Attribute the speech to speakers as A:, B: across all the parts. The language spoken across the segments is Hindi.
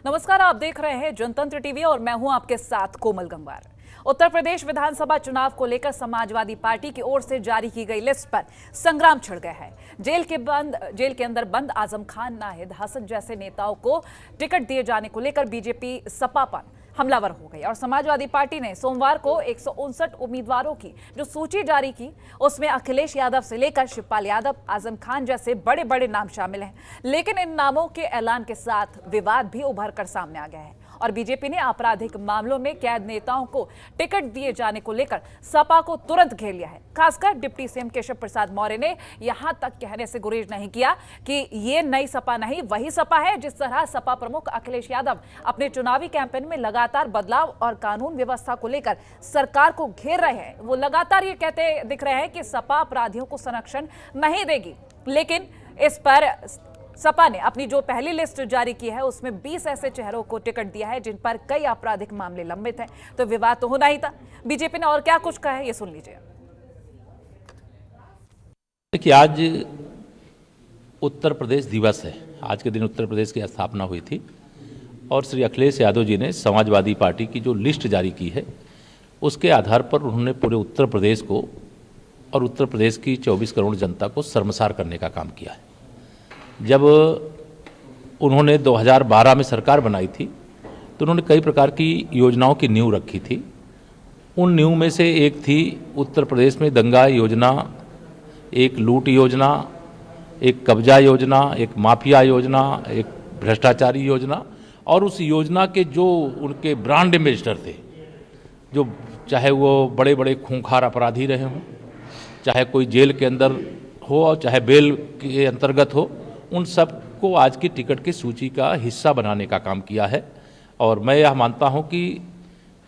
A: नमस्कार, आप देख रहे हैं जनतंत्र टीवी और मैं हूं आपके साथ कोमल गंगवार। उत्तर प्रदेश विधानसभा चुनाव को लेकर समाजवादी पार्टी की ओर से जारी की गई लिस्ट पर संग्राम छिड़ गया है। जेल के अंदर बंद आजम खान, नाहिद हसन जैसे नेताओं को टिकट दिए जाने को लेकर बीजेपी सपा पर हमलावर हो गई और समाजवादी पार्टी ने सोमवार को 159 उम्मीदवारों की जो सूची जारी की, उसमें अखिलेश यादव से लेकर शिवपाल यादव, आजम खान जैसे बड़े बड़े नाम शामिल हैं। लेकिन इन नामों के ऐलान के साथ विवाद भी उभर कर सामने आ गया है और बीजेपी ने आपराधिक मामलों में कैद नेताओं को टिकट दिए जाने को लेकर सपा को तुरंत घेर लिया है। खासकर डिप्टी सीएम केशव प्रसाद मौर्य ने यहां तक कहने से गुरेज नहीं किया कि ये नई सपा नहीं, वही सपा है। जिस तरह सपा प्रमुख अखिलेश यादव अपने चुनावी कैंपेन में लगातार बदलाव और कानून व्यवस्था को लेकर सरकार को घेर रहे हैं, वो लगातार ये कहते दिख रहे हैं कि सपा अपराधियों को संरक्षण नहीं देगी। लेकिन इस पर सपा ने अपनी जो पहली लिस्ट जारी की है उसमें 20 ऐसे चेहरों को टिकट दिया है जिन पर कई आपराधिक मामले लंबित हैं, तो विवाद तो होना ही था। बीजेपी ने और क्या कुछ कहा है, ये सुन लीजिए।
B: देखिए, आज उत्तर प्रदेश दिवस है। आज के दिन उत्तर प्रदेश की स्थापना हुई थी और श्री अखिलेश यादव जी ने समाजवादी पार्टी की जो लिस्ट जारी की है उसके आधार पर उन्होंने पूरे उत्तर प्रदेश को और उत्तर प्रदेश की 24 करोड़ जनता को शर्मसार करने का काम किया है। जब उन्होंने 2012 में सरकार बनाई थी तो उन्होंने कई प्रकार की योजनाओं की नींव रखी थी। उन नींव में से एक थी उत्तर प्रदेश में दंगा योजना, एक लूट योजना, एक कब्जा योजना, एक माफिया योजना, एक भ्रष्टाचारी योजना। और उस योजना के जो उनके ब्रांड एम्बेसडर थे, जो चाहे वो बड़े बड़े खूंखार अपराधी रहे हों, चाहे कोई जेल के अंदर हो और चाहे बेल के अंतर्गत हो, उन सब को आज की टिकट की सूची का हिस्सा बनाने का काम किया है। और मैं यह मानता हूं कि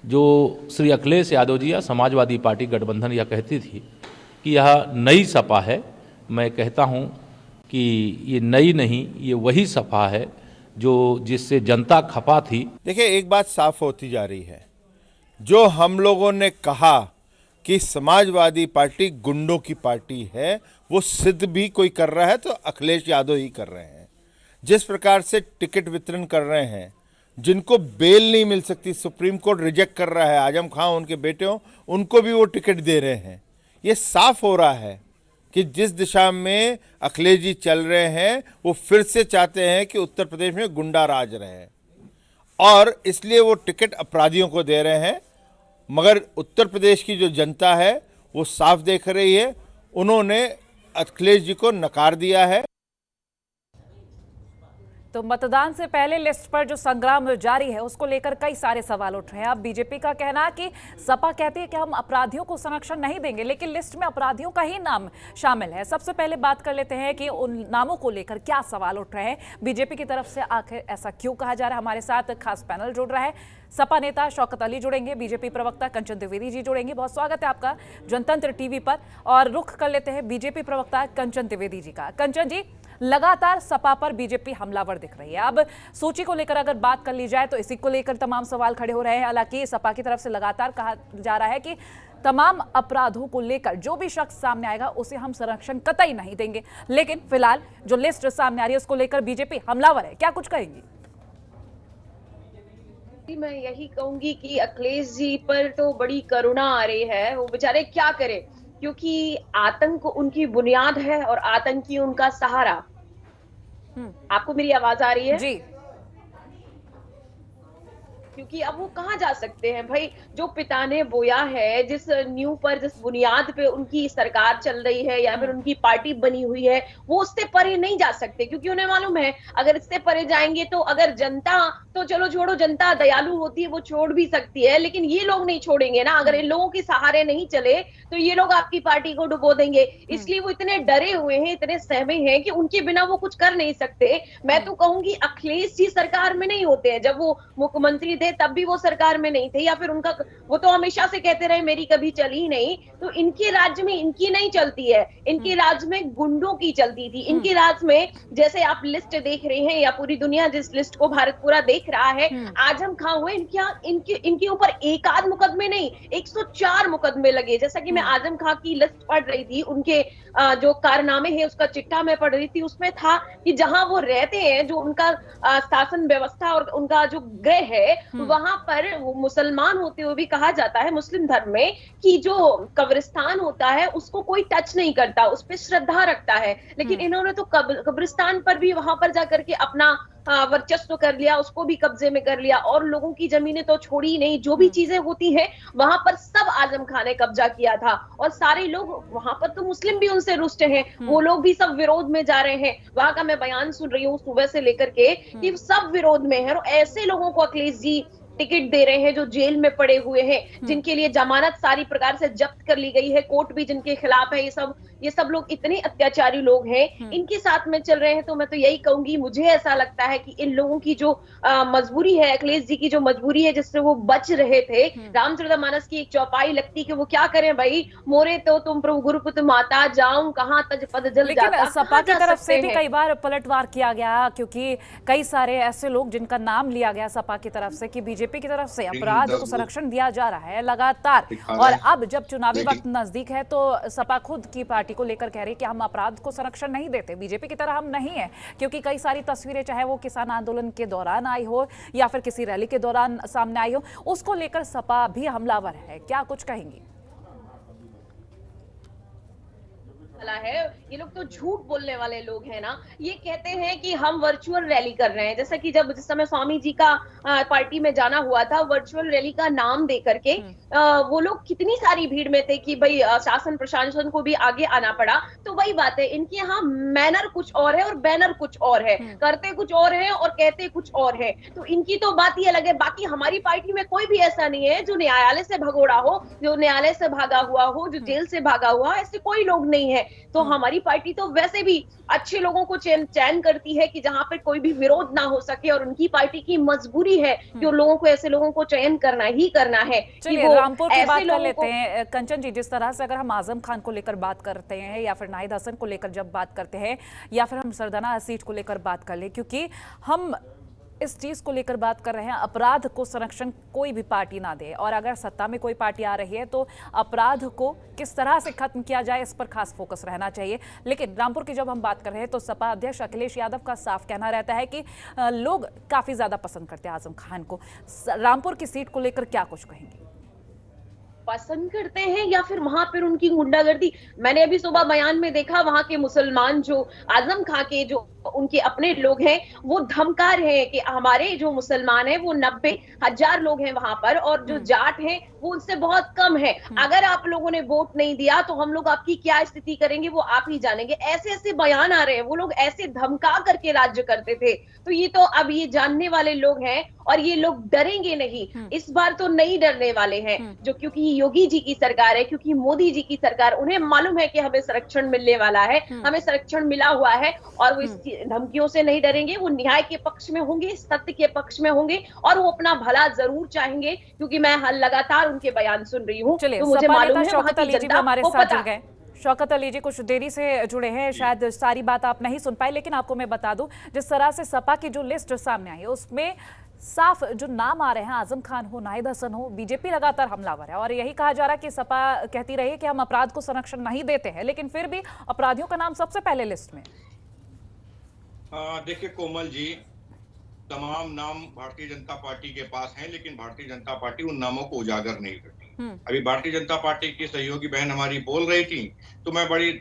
B: जो श्री अखिलेश यादव जी या समाजवादी पार्टी गठबंधन यह कहती थी कि यह नई सपा है, मैं कहता हूं कि ये नई नहीं, ये वही सपा है जो जिससे जनता खफा थी।
C: देखिए, एक बात साफ होती जा रही है, जो हम लोगों ने कहा कि समाजवादी पार्टी गुंडों की पार्टी है, वो सिद्ध भी कोई कर रहा है तो अखिलेश यादव ही कर रहे हैं। जिस प्रकार से टिकट वितरण कर रहे हैं, जिनको बेल नहीं मिल सकती, सुप्रीम कोर्ट रिजेक्ट कर रहा है, आजम खान उनके बेटे हों, उनको भी वो टिकट दे रहे हैं। ये साफ हो रहा है कि जिस दिशा में अखिलेश जी चल रहे हैं वो फिर से चाहते हैं कि उत्तर प्रदेश में गुंडा राज रहे और इसलिए वो टिकट अपराधियों को दे रहे हैं। मगर उत्तर प्रदेश की जो जनता है वो साफ देख रही है, उन्होंने अखिलेश जी को नकार दिया है।
A: तो मतदान से पहले लिस्ट पर जो संग्राम जारी है उसको लेकर कई सारे सवाल उठ रहे हैं। अब बीजेपी का कहना है कि सपा कहती है कि हम अपराधियों को संरक्षण नहीं देंगे, लेकिन लिस्ट में अपराधियों का ही नाम शामिल है। सबसे पहले बात कर लेते हैं कि उन नामों को लेकर क्या सवाल उठ रहे हैं, बीजेपी की तरफ से आखिर ऐसा क्यों कहा जा रहा है। हमारे साथ खास पैनल जुड़ रहा है, सपा नेता शौकत अली जुड़ेंगे, बीजेपी प्रवक्ता कंचन द्विवेदी जी जुड़ेंगे। बहुत स्वागत है आपका जनतंत्र टीवी पर। और रुख कर लेते हैं बीजेपी प्रवक्ता कंचन द्विवेदी जी का। कंचन जी, लगातार सपा पर बीजेपी हमलावर दिख रही है। अब सूची को लेकर अगर बात कर ली जाए तो इसी को लेकर तमाम सवाल खड़े हो रहे हैं। हालांकि सपा की तरफ से लगातार कहा जा रहा है कि तमाम अपराधों को लेकर जो भी शख्स सामने आएगा उसे हम संरक्षण कतई नहीं देंगे, लेकिन फिलहाल जो लिस्ट सामने आ रही है उसको लेकर बीजेपी हमलावर है। क्या कुछ कहेंगी?
D: मैं यही कहूंगी कि अखिलेश जी पर तो बड़ी करुणा आ रही है। वो बेचारे क्या करें, क्योंकि आतंक उनकी बुनियाद है और आतंकी उनका सहारा। आपको मेरी आवाज आ रही है?
A: जी।
D: क्योंकि अब वो कहाँ जा सकते हैं भाई, जो पिता ने बोया है, जिस नींव पर, जिस बुनियाद पे उनकी सरकार चल रही है या फिर उनकी पार्टी बनी हुई है, वो उससे परे नहीं जा सकते। क्योंकि उन्हें मालूम है अगर इससे परे जाएंगे तो अगर जनता, तो चलो छोड़ो, जनता दयालु होती है, वो छोड़ भी सकती है, लेकिन ये लोग नहीं छोड़ेंगे ना। अगर इन लोगों के सहारे नहीं चले तो ये लोग आपकी पार्टी को डुबो देंगे। इसलिए वो इतने डरे हुए हैं, इतने सहमे हैं कि उनके बिना वो कुछ कर नहीं सकते। मैं तो कहूंगी अखिलेश जी सरकार में नहीं होते हैं, जब वो मुख्यमंत्री थे तब भी वो सरकार में नहीं थे, या फिर उनका, वो तो हमेशा से कहते रहे मेरी कभी चली नहीं। तो इनके राज्य में इनकी नहीं चलती है, इनके राज्य में गुंडों की चलती थी। इनके राज्य में, जैसे आप लिस्ट देख रहे हैं या पूरी दुनिया जिस लिस्ट को भारत पूरा देख देख रहा है। आजम खान हुए, इनके ऊपर एक आध मुकदमे नहीं, 104 मुकदमे लगे। जैसा कि मैं आजम खान की लिस्ट पढ़ रही थी, उनके जो कारनामे है उसका चिट्ठा मैं पढ़ रही थी, उसमें था कि जहां वो रहते हैं, जो उनका शासन व्यवस्था और उनका जो गृह है, वहां पर वो मुसलमान होते हुए भी कहा जाता है मुस्लिम धर्म में कि जो कब्रिस्तान होता है उसको कोई टच नहीं करता, उस पर श्रद्धा रखता है। लेकिन इन्होंने तो कब्रिस्तान पर भी वहां पर जाकर के अपना वर्चस्व कर लिया, उसको भी कब्जे में कर लिया, और लोगों की जमीनें तो छोड़ी ही नहीं। जो भी चीजें होती हैं वहां पर सब आजम खान ने कब्जा किया था, और सारे लोग वहां पर तो मुस्लिम भी उनसे रुष्ट हैं, वो लोग भी सब विरोध में जा रहे हैं। वहां का मैं बयान सुन रही हूँ सुबह से लेकर के कि सब विरोध में है, और ऐसे लोगों को अखिलेश जी टिकट दे रहे हैं जो जेल में पड़े हुए हैं, जिनके लिए जमानत सारी प्रकार से जब्त कर ली गई है, कोर्ट भी जिनके खिलाफ है। ये सब लोग इतने अत्याचारी लोग हैं, इनके साथ में चल रहे हैं। तो मैं तो यही कहूंगी, मुझे ऐसा लगता है कि इन लोगों की जो मजबूरी है, अखिलेश जी की जो मजबूरी है जिससे वो बच रहे थे, रामचरितमानस की एक चौपाई लगती कि वो क्या करें भाई, मोरे तो तुम प्रभु गुरुपुत्र माता, जाऊं कहां तज पद जल जाता।
A: लेकिन सपा की तरफ से भी कई बार पलटवार किया गया, क्योंकि कई सारे ऐसे लोग जिनका नाम लिया गया सपा की तरफ से कि बीजेपी की तरफ से अपराध को संरक्षण दिया जा रहा है लगातार, और अब जब चुनावी वक्त नजदीक है तो सपा खुद की पार्टी को लेकर कह रही है कि हम अपराध को संरक्षण नहीं देते, बीजेपी की तरह हम नहीं है। क्योंकि कई सारी तस्वीरें चाहे वो किसान आंदोलन के दौरान आई हो या फिर किसी रैली के दौरान सामने आई हो, उसको लेकर सपा भी हमलावर है। क्या कुछ कहेंगी?
D: है, ये लोग तो झूठ बोलने वाले लोग हैं ना। ये कहते हैं कि हम वर्चुअल रैली कर रहे हैं, जैसा कि जिस समय स्वामी जी का पार्टी में जाना हुआ था, वर्चुअल रैली का नाम दे करके वो लोग कितनी सारी भीड़ में थे कि भाई शासन प्रशासन को भी आगे आना पड़ा। तो वही बात है, इनके यहाँ मैनर कुछ और है और बैनर कुछ और है, करते कुछ और है और कहते कुछ और है। तो इनकी तो बात ही अलग है। बाकी हमारी पार्टी में कोई भी ऐसा नहीं है जो न्यायालय से भगोड़ा हो, जो न्यायालय से भागा हुआ हो, जो जेल से भागा हुआ, ऐसे कोई लोग नहीं है। तो हमारी पार्टी तो वैसे भी अच्छे लोगों को चयन करती है कि जहां पर कोई भी विरोध ना हो सके, और उनकी पार्टी की मजबूरी है कि लोगों को, ऐसे लोगों को चयन करना ही करना है।
A: चलिए रामपुर की बात कर लेते हैं। कंचन जी, जिस तरह से अगर हम आजम खान को लेकर बात करते हैं या फिर नाहिद हसन को लेकर जब बात करते हैं, या फिर हम सरदाना सीट को लेकर बात कर ले, क्योंकि हम इस चीज को लेकर बात कर रहे हैं, अपराध को संरक्षण कोई भी पार्टी ना दे, और अगर सत्ता में कोई पार्टी आ रही है तो अपराध को किस तरह से खत्म किया जाए इस पर खास फोकस रहना चाहिए। लेकिन रामपुर की जब हम बात कर रहे हैं तो सपा अध्यक्ष अखिलेश यादव का साफ कहना रहता है कि लोग काफी ज्यादा पसंद करते हैं आजम खान को। रामपुर की सीट को लेकर क्या कुछ कहेंगे?
D: पसंद करते हैं या फिर वहां पर उनकी गुंडागर्दी? मैंने अभी सुबह बयान में देखा, वहां के मुसलमान जो आजम खां के जो उनके अपने लोग हैं वो धमका रहे हैं कि हमारे जो मुसलमान हैं वो 90,000 लोग हैं वहां पर, और जो जाट हैं वो उनसे बहुत कम है। अगर आप लोगों ने वोट नहीं दिया तो हम लोग आपकी क्या स्थिति करेंगे वो आप ही जानेंगे। ऐसे ऐसे बयान आ रहे हैं, वो लोग ऐसे धमका करके राज्य करते थे। तो ये तो अब ये जानने वाले लोग हैं, और ये लोग डरेंगे नहीं, इस बार तो नहीं डरने वाले हैं। जो क्योंकि योगी जी की सरकार है, क्योंकि मोदी जी की सरकार, उन्हें मालूम है कि हमें संरक्षण मिलने वाला है, हमें संरक्षण मिला हुआ है, और वो इस धमकियों से नहीं डरेंगे। वो न्याय के पक्ष में होंगे, सत्य के पक्ष में होंगे, और वो अपना भला जरूर चाहेंगे। क्योंकि मैं लगातार उनके बयान सुन रही हूँ, तो मुझे मालूम है
A: शौकत अली जी हमारे साथ जुड़ गए। शौकत अली जी कुछ देरी से जुड़े हैं, शायद सारी बात आप नहीं सुन पाए, लेकिन आपको मैं बता दूं, जिस तरह से सपा की जो लिस्ट सामने आई है उसमें साफ जो नाम आ रहे हैं, आजम खान हो, नाहिद हसन हो, बीजेपी लगातार हमलावर है। और यही कहा जा रहा है कि सपा कहती रही कि हम अपराध को संरक्षण नहीं देते हैं, लेकिन फिर भी अपराधियों का नाम सबसे पहले लिस्ट में।
E: देखिए कोमल जी, तमाम नाम भारतीय जनता पार्टी के पास हैं, लेकिन भारतीय जनता पार्टी उन नामों को उजागर नहीं करती। अभी भारतीय जनता पार्टी की सहयोगी बहन हमारी बोल रही थी तो मैं बड़ी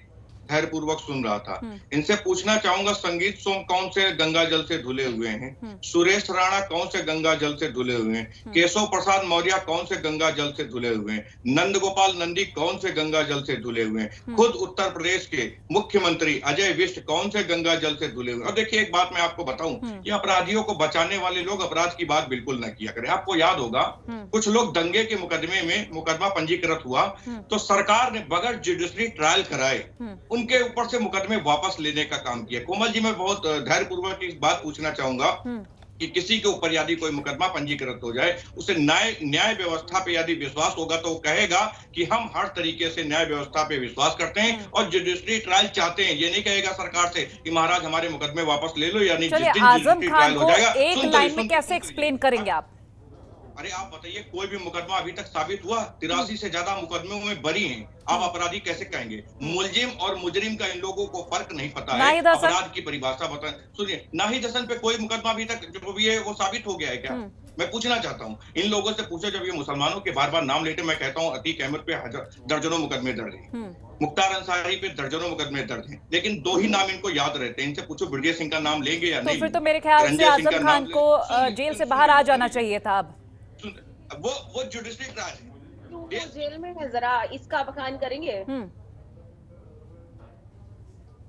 E: धैर्य पूर्वक सुन रहा था। इनसे पूछना चाहूंगा, संगीत सोम कौन से गंगा जल से धुले हुए हैं? सुरेश राणा कौन से गंगा जल से धुले हुए हैं? केशव प्रसाद मौर्य कौन से गंगा जल से धुले हुए हैं? नंद गोपाल नंदी कौन से गंगा जल से धुले हुए हैं? खुद उत्तर प्रदेश के मुख्यमंत्री अजय विष्ट कौन से गंगा जल से धुले हुए? और देखिए एक बात मैं आपको बताऊं, कि अपराधियों को बचाने वाले लोग अपराध की बात बिल्कुल न किया करें। आपको याद होगा कुछ लोग दंगे के मुकदमे में मुकदमा पंजीकृत हुआ तो सरकार ने बगैर जुडिशरी ट्रायल कराए उनके ऊपर से मुकदमे वापस लेने का काम किया। कोमल जी, मैं बहुत धैर्यपूर्वक एक बात पूछना चाहूंगा, कि किसी के ऊपर यदि कोई मुकदमा पंजीकृत हो जाए, उसे न्याय व्यवस्था पे यदि विश्वास होगा तो वो कहेगा कि हम हर तरीके से न्याय व्यवस्था पे विश्वास करते हैं और जुडिशरी ट्रायल चाहते हैं। ये नहीं कहेगा सरकार से कि महाराज हमारे मुकदमे वापस ले लो, यानी
A: चलिए आजम खान को एक लाइन में कैसे एक्सप्लेन करेंगे आप?
E: अरे आप बताइए, कोई भी मुकदमा अभी तक साबित हुआ? 83 से ज्यादा मुकदमों में बरी हैं। आप अपराधी कैसे कहेंगे? मुलजिम और मुजरिम का इन लोगों को फर्क नहीं पता है। अपराध की परिभाषा बताएं। सुनिए, नाहिद हसन पे कोई मुकदमा अभी तक जो भी है वो साबित हो गया है क्या? मैं पूछना चाहता हूँ, इन लोगों से पूछो, जब ये मुसलमानों के बार बार नाम लेते, मैं कहता हूँ अतीक अहमद पे दर्जनों मुकदमे दर्ज हैं, मुख्तार अंसारी पे दर्जनों मुकदमे दर्ज हैं, लेकिन 2 ही नाम इनको याद रहते हैं। इनसे पूछो ब्रजेश सिंह का नाम लेंगे या नहीं?
A: तो फिर तो मेरे ख्याल से आजम खान को जेल से बाहर आ जाना चाहिए था। अब
E: वो जुडिशरी ट्रायल है,
D: वो जेल में है, जरा इसका बखान करेंगे।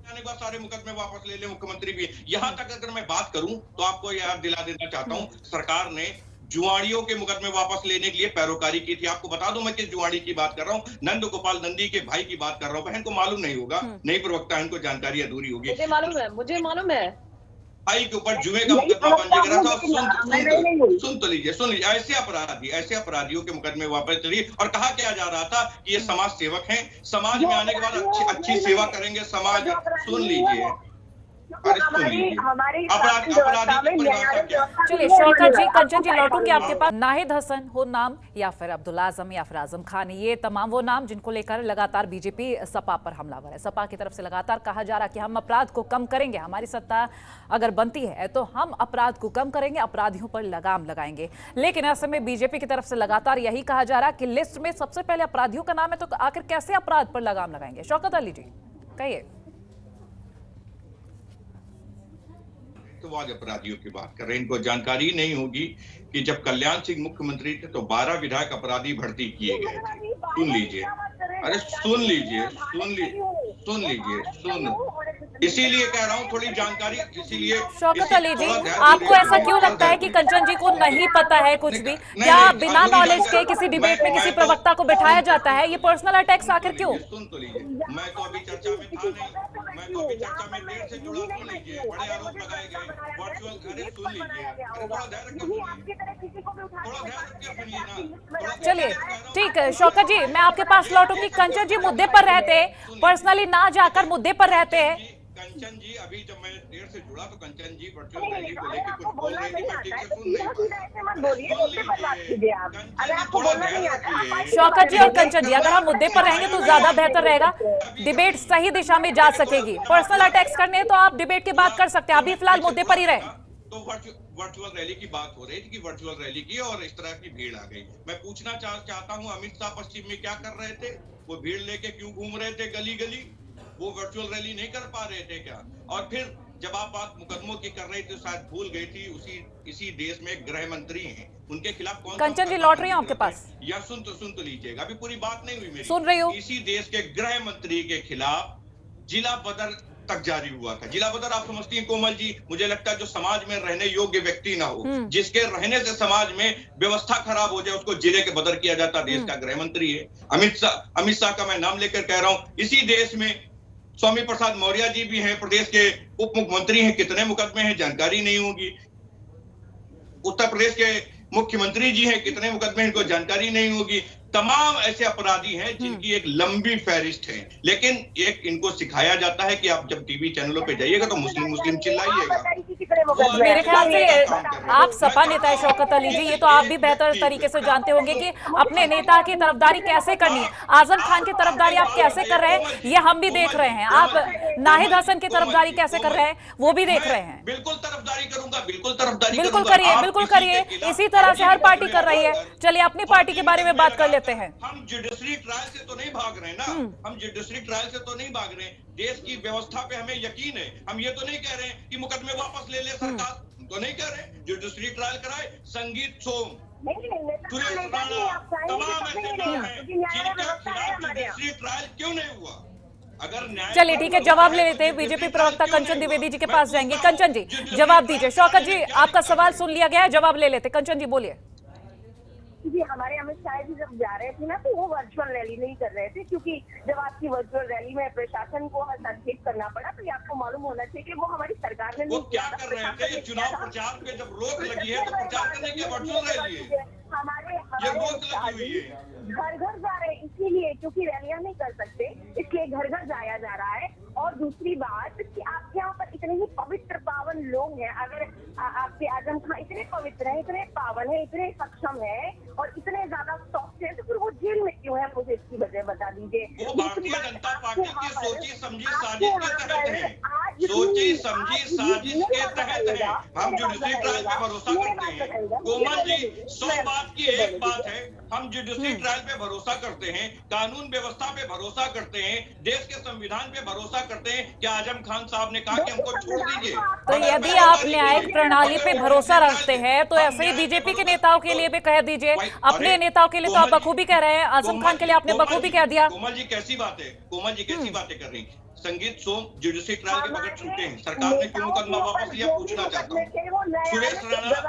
E: आने के बाद सारे मुकदमे वापस ले ले मुख्यमंत्री भी। यहाँ तक अगर मैं बात करूं तो आपको याद दिला देना चाहता हूं, सरकार ने जुआड़ियों के मुकदमे वापस लेने के लिए पैरोकारी की थी। आपको बता दूं मैं किस जुआड़ी की बात कर रहा हूं, नंद गोपाल नंदी के भाई की बात कर रहा हूं। बहन को मालूम नहीं होगा, नई प्रवक्ता, इनको जानकारी अधूरी होगी।
D: मुझे मालूम है
E: भाई के ऊपर जुए का मुकदमा पंजीकृत था। सुन तो लीजिए, ऐसे अपराधियों के मुकदमे वापस चलिए। और कहा क्या जा रहा था कि ये समाज सेवक हैं, समाज में आने के बाद अच्छी सेवा करेंगे समाज। सुन लीजिए,
A: चलिए शौकत जी, कंचन जी, लौटूंगी आपके पास। नाहिद हसन हो नाम, या फिर अब्दुल आजम, या फिर आजम खान, ये तमाम वो नाम जिनको लेकर लगातार बीजेपी सपा पर हमलावर है। सपा की तरफ से लगातार कहा जा रहा कि हम अपराध को कम करेंगे, हमारी सत्ता अगर बनती है तो हम अपराध को कम करेंगे, अपराधियों पर लगाम लगाएंगे। लेकिन ऐसे में बीजेपी की तरफ से लगातार यही कहा जा रहा कि लिस्ट में सबसे पहले अपराधियों का नाम है, तो आखिर कैसे अपराध पर लगाम लगाएंगे? शौकत अली जी कहिए।
E: तो आज अपराधियों की बात कर रहे हैं, इनको जानकारी नहीं होगी कि जब कल्याण सिंह मुख्यमंत्री थे तो 12 विधायक अपराधी भर्ती किए गए थे। सुन लीजिए, अरे सुन लीजिए, इसीलिए कह रहा हूँ थोड़ी जानकारी, इसीलिए।
A: शौकत अली जी, आपको ऐसा क्यों लगता है कि कंचन जी को नहीं पता है कुछ भी? क्या बिना नॉलेज के किसी डिबेट में किसी प्रवक्ता को बिठाया जाता है? ये पर्सनल अटैक्स आखिर क्यों?
E: सुन तो लीजिए, मैं तो अभी चर्चा में था नहीं, मैं तो अभी चर्चा में देर से जुड़ा। सुन लीजिए, बड़े आरोप लगाए गए वर्चुअल। अरे सुन लीजिए, थोड़ा ध्यान रखिए।
A: चलिए ठीक है शौकत जी, मैं आपके पास लौटूंगी। कंचन जी मुद्दे पर रहते, पर्सनली ना जाकर मुद्दे पर रहते हैं।
E: कंचन जी, अभी जब मैं देर से जुड़ा तो कंचन जी वर्चुअल रैली को लेकर कुछ बोल रही थी, मैं ठीक से सुन नहीं पाया।
A: शौकत जी और कंचन जी, अगर हम मुद्दे पर रहेंगे तो ज्यादा बेहतर रहेगा, डिबेट सही दिशा में जा सकेगी। पर्सनल अटैक्स करने तो आप डिबेट की बात कर सकते हैं, अभी फिलहाल मुद्दे पर ही रहे।
E: तो वर्चुअल रैली की बात हो रही थी कि वर्चुअल रैली की और इस तरह की भीड़ आ गई। मैं पूछना चाहता हूं, अमित शाह पश्चिम में क्या कर रहे थे? वो भीड़ लेके क्यों घूम रहे थे गली गली? वो वर्चुअल रैली नहीं कर पा रहे थे क्या? और फिर जब आप बात मुकदमों की कर रहे थे, शायद भूल गई थी, इसी देश में गृह मंत्री हैं, उनके खिलाफ कौन?
A: कंचन जी लौट रही हूं आपके पास।
E: या सुन तो लीजिएगा, अभी पूरी बात नहीं हुई मेरी।
A: सुन रही हूं।
E: इसी देश के गृह मंत्री के खिलाफ जिला बदर तक जारी हुआ था। जिला बदर आप समझती हैं कोमल जी? मुझे लगता है जो समाज में रहने योग्य व्यक्ति ना हो, जिसके रहने से समाज में व्यवस्था खराब हो जाए, उसको जिले के बदर किया जाता। देश का गृह मंत्री है अमित शाह का मैं नाम लेकर कह रहा हूं। इसी देश में स्वामी प्रसाद मौर्य जी भी हैं, प्रदेश के उप मुख्यमंत्री हैं, कितने मुकदमे हैं जानकारी नहीं होगी। उत्तर प्रदेश के मुख्यमंत्री जी हैं, कितने मुकदमे हैं इनको जानकारी नहीं होगी। तमाम ऐसे अपराधी हैं जिनकी एक लंबी फहरिस्त है, लेकिन एक इनको सिखाया जाता है कि आप जब टीवी चैनलों पे जाइएगा तो मुस्लिम चिल्लाइएगा।
A: मेरे ख्याल से आप सपा नेता है शौकत अली जी, ये तो आप भी बेहतर तरीके से जानते होंगे कि अपने नेता की तरफदारी कैसे करनी है। आजम खान की तरफदारी आप कैसे कर रहे हैं ये हम भी देख रहे हैं, आप नाहिद हसन की तरफदारी कैसे कर रहे हैं वो भी देख रहे हैं।
E: बिल्कुल तरफदारी करूंगा, बिल्कुल
A: करिए, इसी तरह से हर पार्टी कर रही है। चलिए अपनी पार्टी के बारे में बात कर लेते हैं।
E: हम जुडिशरी ट्रायल से तो नहीं भाग रहे ना, हम जुडिशरी ट्रायल से तो नहीं भाग रहे। देश की व्यवस्था पे हमें यकीन है। हम ये तो नहीं कह रहे कि मुकदमे वापस ले ले सरकार, तो नहीं कह रहे। जुडिशरी ट्रायल कराए, संगीत सोम, सुरेश राणा, तमाम ऐसे नाम हैं जिनके खिलाफ जुडिशरी ट्रायल क्यों नहीं हुआ? अगर
A: चलिए ठीक है, जवाब ले लेते हैं। बीजेपी प्रवक्ता कंचन द्विवेदी जी के पास जाएंगे। कंचन जी जवाब दीजिए। शौकत जी आपका सवाल सुन लिया गया है, जवाब ले लेते। कंचन जी बोलिए।
F: क्योंकि हमारे अमित शाह जी जब जा रहे थे ना तो वो वर्चुअल रैली नहीं कर रहे थे, क्योंकि जब आपकी वर्चुअल रैली में प्रशासन को हस्तक्षेप करना पड़ा तो ये आपको मालूम होना चाहिए कि वो हमारी सरकार ने
E: वो क्या कर रहे थे? ये चुनाव प्रचार पे जब रोक लगी है तो प्रचार करने की वर्चुअल रैली है,
F: हमारे
E: ये रोक लगी हुई है।
F: घर घर जा रहे हैं इसीलिए, क्योंकि रैलियां नहीं कर सकते इसलिए घर घर जाया जा रहा है। और दूसरी बात कि आपके यहाँ पर इतने ही पवित्र पावन लोग हैं, अगर आपके आजम खान इतने पवित्र हैं, इतने पावन है, इतने सक्षम है और इतने ज्यादा सॉफ्ट है, तो फिर वो जेल में क्यों है? मुझे इसकी वजह बता दीजिए।
E: वो भारतीय जनता पार्टी की सोची समझी साजिश के तहत है, सोची समझी साजिश के तहत है। हम जुडिशरी ट्रायल पे भरोसा करते हैं। कोमल जी, 100 बात की एक बात है, हम जुडिशरी ट्रायल पे भरोसा करते हैं, कानून व्यवस्था पे भरोसा करते हैं, देश के संविधान पे भरोसा करते हैं। क्या आजम खान साहब ने कहा कि हमको छोड़ दीजिए?
A: तो यदि आप न्यायिक प्रणाली पे भरोसा रखते हैं तो ऐसे ही बीजेपी के नेताओं के लिए भी कह दीजिए। अपने नेताओं के लिए तो आप बखूबी कह रहे हैं, आजम खान के लिए आपने बखूबी कह दिया।
E: कोमल जी कैसी बात है? कोमल जी कैसी बातें कर रही? संगीत सोम जुडिशि ट्रायल के बगैर छूटे हैं, सरकार ने क्यों मुकदमा वापस लिया? पूछना चाहता हूँ। सुरेश राणा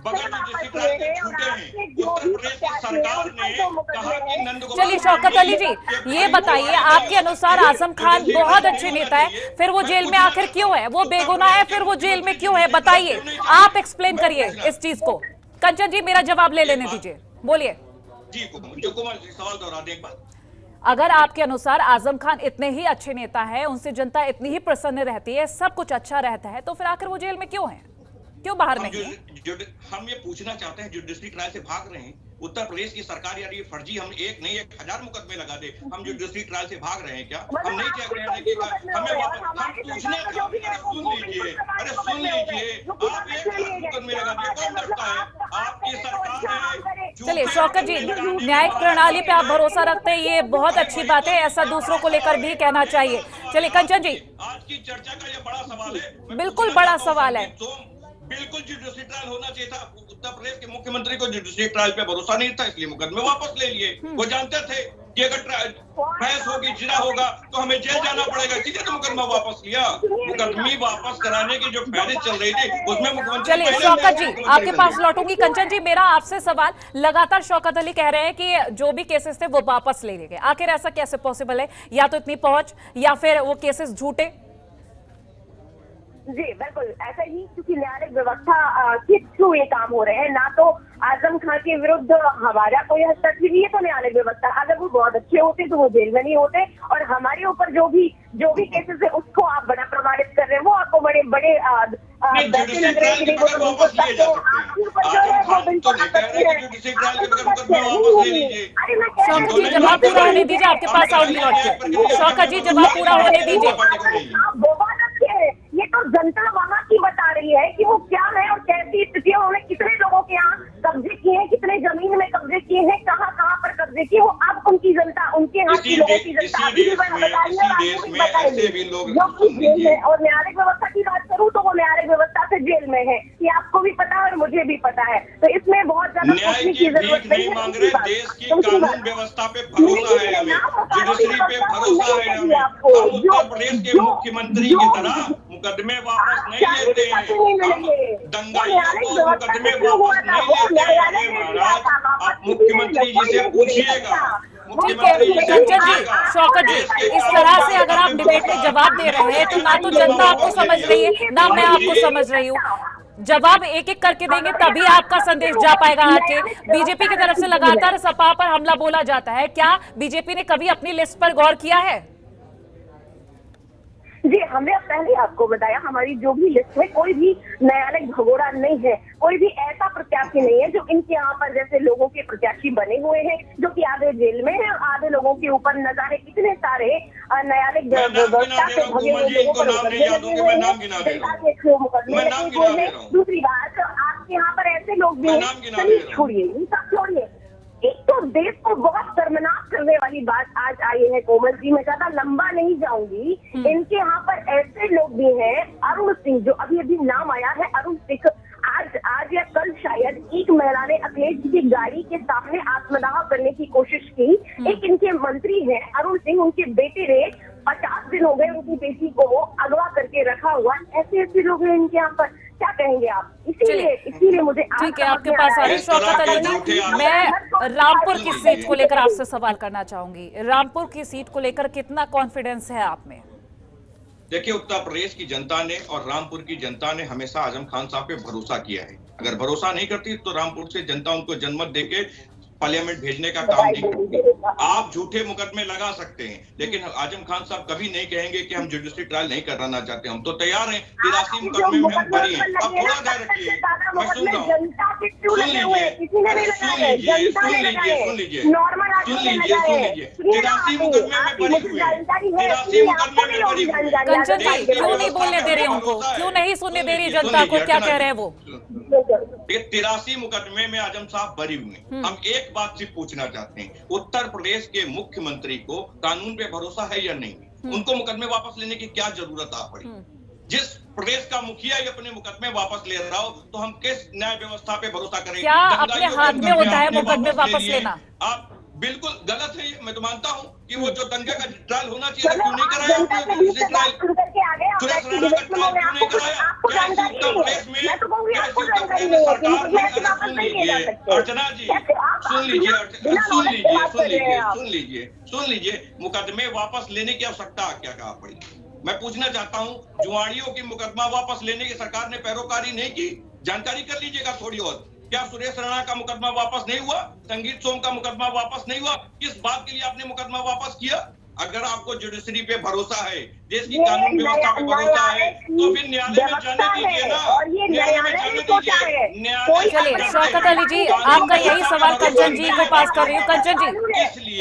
E: बगैर जुडिशि ट्रायल के छूटे हैं। उत्तर प्रदेश की सरकार ने कहा कि नंदगोपाल।
A: चलिए शौकत अली जी, ये बताइए आपके अनुसार आजम खान बहुत अच्छे नेता है, फिर वो जेल में आखिर क्यों है? वो बेगुनाह है, फिर वो जेल में क्यों है? बताइए, आप एक्सप्लेन करिए इस चीज को। कंचन जी मेरा जवाब ले लेने दीजिए, बोलिए।
E: जी कोमल जी सवाल दोहरा दें एक बार।
A: अगर आपके अनुसार आजम खान इतने ही अच्छे नेता हैं, उनसे जनता इतनी ही प्रसन्न रहती है, सब कुछ अच्छा रहता है, तो फिर आखिर वो जेल में क्यों हैं? क्यों बाहर नहीं है?
E: हम ये पूछना चाहते हैं, जुडिशरी ट्रायल से भाग रहे हैं उत्तर प्रदेश की सरकार, यार ये फर्जी, हम एक नहीं 1000 मुकदमे लगा दे, हम जुडिशरी ट्रायल से भाग रहे हैं क्या? हम नहीं कह रहे हैं कि हमें वापस, हम पूछना चाहते हैं। सुन लीजिए, अरे सुन लीजिए, आप 1000 मुकदमे लगा दिए, कौन डरता है? आपकी सरकार ने।
A: चलिए शौकत जी, न्यायिक प्रणाली पे आप भरोसा रखते हैं, ये बहुत अच्छी बात है, ऐसा दूसरों को लेकर भी कहना चाहिए। चलिए कंचन जी,
E: आज की चर्चा का ये बड़ा सवाल है।
A: बिल्कुल बड़ा सवाल है।
E: बिल्कुल जुडिशरी ट्रायल होना चाहिए था। उत्तर प्रदेश के मुख्यमंत्री को जुडिशरी ट्रायल पे भरोसा नहीं था, इसलिए मुकदमे वापस ले लिए। वो जानते थे कि अगर बहस होगी, जिना होगा तो हमें जेल जाना पड़ेगा, इसीलिए तो मुकदमा वापस लिया। मुकदमे वापस कराने की जो फहरिस्त चल रही थी उसमें मुख्यमंत्री।
A: चलिए शौकत जी आपके पास लौटूंगी। कंचन जी मेरा आपसे सवाल, लगातार शौकत अली कह रहे हैं कि जो भी केसेस थे वो वापस ले लिए गए, आखिर ऐसा कैसे पॉसिबल है? या तो इतनी पहुंच या फिर वो केसेस झूठे?
F: जी बिल्कुल ऐसा ही, क्योंकि न्यायालय व्यवस्था के थ्रू ये काम हो रहे हैं, ना तो आजम खान के विरुद्ध हमारा कोई हस्तक्षेप नहीं है। तो न्यायालय व्यवस्था, अगर वो बहुत अच्छे होते तो वो जेल में नहीं होते, और हमारे ऊपर जो भी केसेस है उसको आप बड़ा प्रमाणित कर रहे हैं, वो आपको बड़े बड़े
E: जुडिशरी ट्रायल के बगैर वापस लिए जा सकते हैं। आजम खान तो नहीं कह रहे कि जुडिशरी ट्रायल के बगैर मुकदमा वापस ले लीजिए।
A: शौकत जी जवाब पूरा होने दीजिए, आपके पास आऊंगी लौट के। शौकत जी जवाब पूरा होने दीजिए।
F: ये तो जनता वहाँ की बता रही है कि वो क्या है और कैसी स्थिति है, उन्होंने कितने लोगों के यहाँ कब्जे किए हैं, कितने जमीन में कब्जे किए हैं, कहाँ कहाँ पर कब्जे किए, वो अब उनकी जनता, उनके यहाँ की लोगों की जनता
E: ऐसे भी लोग
F: जेल में। और न्यायिक व्यवस्था की बात करूँ तो वो न्यायिक व्यवस्था से जेल में है, ये आपको भी पता है और मुझे भी पता है। तो इसमें बहुत ज्यादा सोचने की जरूरत
E: नहीं मांग रहे, देश की कानून व्यवस्था पे भरोसा है हमें, जुडिशरी पे भरोसा है हमें। हम उत्तर प्रदेश के मुख्यमंत्री की तरह मुकदमे वापस नहीं लेते हैं, हम दंगाइयों को मुकदमे वापस नहीं लेते हैं। महाराज आप मुख्यमंत्री जी से पूछिएगा।
A: ठीक है कंचन जी, शौकत जी, इस तरह से अगर आप डिबेट में जवाब दे रहे हैं तो ना तो जनता आपको समझ रही है ना मैं आपको समझ रही हूँ। जवाब एक एक करके देंगे तभी आपका संदेश जा पाएगा आगे। बीजेपी की तरफ से लगातार सपा पर हमला बोला जाता है, क्या बीजेपी ने कभी अपनी लिस्ट पर गौर किया है?
F: जी हमने पहले आपको बताया, हमारी जो भी लिस्ट में कोई भी न्यायालय भगोड़ा नहीं है, कोई भी ऐसा प्रत्याशी नहीं है जो इनके यहाँ पर जैसे लोगों के प्रत्याशी बने हुए हैं, जो कि आधे जेल में है और आधे लोगों के ऊपर न जाने कितने सारे न्यायालय व्यवस्था से भगे हुए लोगों पर मुकदमे। दूसरी बात, आपके यहाँ पर ऐसे लोग भी हैं, छोड़िए सब छोड़िए, एक तो देश को बहुत शर्मनाक करने वाली बात आज आई है कोमल जी, मैं ज्यादा लंबा नहीं जाऊंगी। इनके यहाँ पर ऐसे लोग भी हैं, अरुण सिंह जो अभी अभी नाम आया है, अरुण सिंह, आज या कल शायद एक महिला ने अखिलेश जी की गाड़ी के सामने आत्मदाह करने की कोशिश की। एक इनके मंत्री हैं अरुण सिंह, उनके बेटे ने 50 दिन हो गए उनकी बेटी को अगवा करके रखा हुआ। ऐसे लोग हैं इनके यहाँ पर, क्या कहेंगे आप? इसीलिए मुझे
A: ठीक है, आपके पास आ रही शौकत अली जी, मैं रामपुर की सीट को लेकर आपसे सवाल करना चाहूंगी। रामपुर की सीट को लेकर कितना कॉन्फिडेंस है आप में?
E: देखिए, उत्तर प्रदेश की जनता ने और रामपुर की जनता ने हमेशा आजम खान साहब पे भरोसा किया है। अगर भरोसा नहीं करती तो रामपुर से जनता उनको जनमत देके पार्लियामेंट भेजने का काम नहीं करती। आप झूठे मुकदमे लगा सकते हैं, लेकिन आजम खान साहब कभी नहीं कहेंगे कि हम जुडिशरी ट्रायल नहीं कराना चाहते। हम तो तैयार हैं, 83 मुकदमे में हम बरी हैं। अब थोड़ा ध्यान रखिए, मैं सुन रहा हूँ, सुन लीजिए 83 मुकदमे में बरी हुए, 83 मुकदमे में बरी हुए।
A: कंचन जी, क्यों नहीं बोलने दे रही उनको? क्यों नहीं सुनने दे रही जनता को? क्या कह रहे हैं वो?
E: 83 मुकदमे में आजम साहब बरी हुए। हम एक बात सिर्फ पूछना चाहते हैं, उत्तर प्रदेश के मुख्यमंत्री को कानून पे भरोसा है या नहीं? उनको मुकदमे वापस लेने की क्या जरूरत आ पड़ी? जिस प्रदेश का मुखिया ही अपने मुकदमे वापस ले रहा हो तो हम किस न्याय व्यवस्था पे भरोसा करें?
A: क्या अपने हाथ में होता है मुकदमे वापस लेना?
E: आप बिल्कुल गलत है, मैं तो मानता हूँ कि वो जो दंगे का ट्रायल होना चाहिए क्यों नहीं कराया आपने? सुरेश राणा का ट्रायल क्यों नहीं कराया? क्या उत्तर प्रदेश में सरकार ने, सुन लीजिए अर्चना जी, सुन लीजिए, मुकदमे वापस लेने की आवश्यकता क्या कहा पड़ी? मैं पूछना चाहता हूँ, जुआड़ियों की मुकदमा वापस लेने की सरकार ने पैरोकारी नहीं की? जानकारी कर लीजिएगा थोड़ी और। क्या सुरेश राणा का मुकदमा वापस नहीं हुआ? संगीत सोम का मुकदमा वापस नहीं हुआ? किस बात के लिए आपने मुकदमा वापस किया? अगर आपको जुडिशरी पे भरोसा है, देश की कानून व्यवस्था पे भरोसा है, तो फिर न्यायालय में जाने दीजिए ना, न्यायालय में जाने दीजिए।
A: चलिए शौकत अली जी, आपका यही सवाल कंचन जी को पास कर रही हूँ। कंचन जी,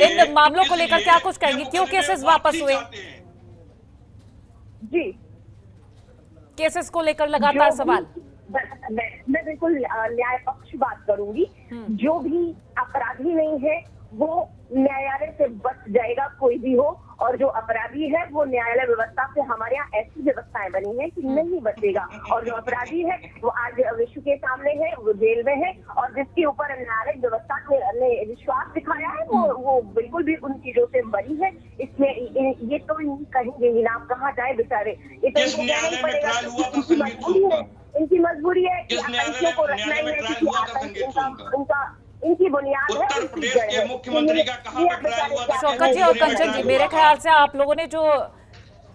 A: इन मामलों को लेकर क्या कुछ कहेंगे? क्यों केसेस वापस हुए?
F: जी,
A: केसेस को लेकर लगातार सवाल।
F: मैं बिल्कुल न्याय पक्ष बात करूंगी। जो भी अपराधी नहीं है वो न्यायालय से बच जाएगा, कोई भी हो, और जो अपराधी है वो न्यायालय व्यवस्था से, हमारे यहाँ ऐसी व्यवस्थाएं बनी है कि नहीं बचेगा। और जो अपराधी है वो आज विश्व के सामने है, वो जेल में है, और जिसके ऊपर न्यायालय व्यवस्था ने विश्वास दिखाया है वो बिल्कुल भी उन चीजों से बरी है। इसमें ये तो कहेंगे ही ना, आप कहाँ जाए बेचारे, ये तो इनको कहना ही पड़ेगा। इनकी मजबूरी है कि आतंकियों को रखना ही है, क्योंकि इनकी बुनियाद है।
E: उत्तर प्रदेश के मुख्यमंत्री का कहां पे ट्रायल हुआ था?
A: शौकत जी और कंचन जी, मेरे ख्याल से आप लोगों ने जो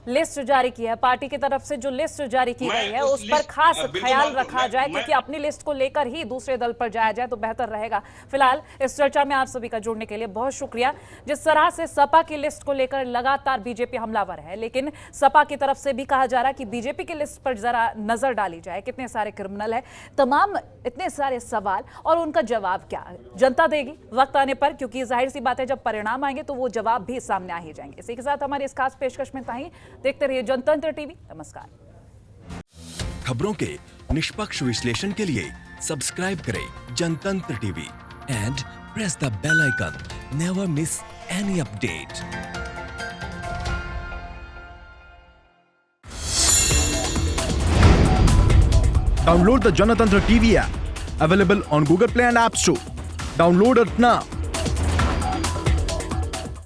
A: लिस्ट जारी की है, पार्टी की तरफ से जो लिस्ट जारी की गई है, उस पर खास ख्याल रखा जाए, क्योंकि अपनी लिस्ट को लेकर ही दूसरे दल पर जाया जाए तो बेहतर रहेगा। फिलहाल इस चर्चा में आप सभी का जुड़ने के लिए बहुत शुक्रिया। जिस तरह से सपा की लिस्ट को लेकर लगातार बीजेपी हमलावर है, लेकिन सपा की तरफ से भी कहा जा रहा है कि बीजेपी की लिस्ट पर जरा नजर डाली जाए, कितने सारे क्रिमिनल है, तमाम इतने सारे सवाल, और उनका जवाब क्या जनता देगी वक्त आने पर, क्योंकि जाहिर सी बात है जब परिणाम आएंगे तो वो जवाब भी सामने आ ही जाएंगे। इसी के साथ हमारी इस खास पेशकश में ताही देखते रहिए जनतंत्र टीवी। नमस्कार।
G: खबरों के निष्पक्ष विश्लेषण के लिए सब्सक्राइब करें Janatantra TV and press the bell icon. Never miss any update.
H: Download the Janatantra TV app, available on Google Play and App Store. Download it now.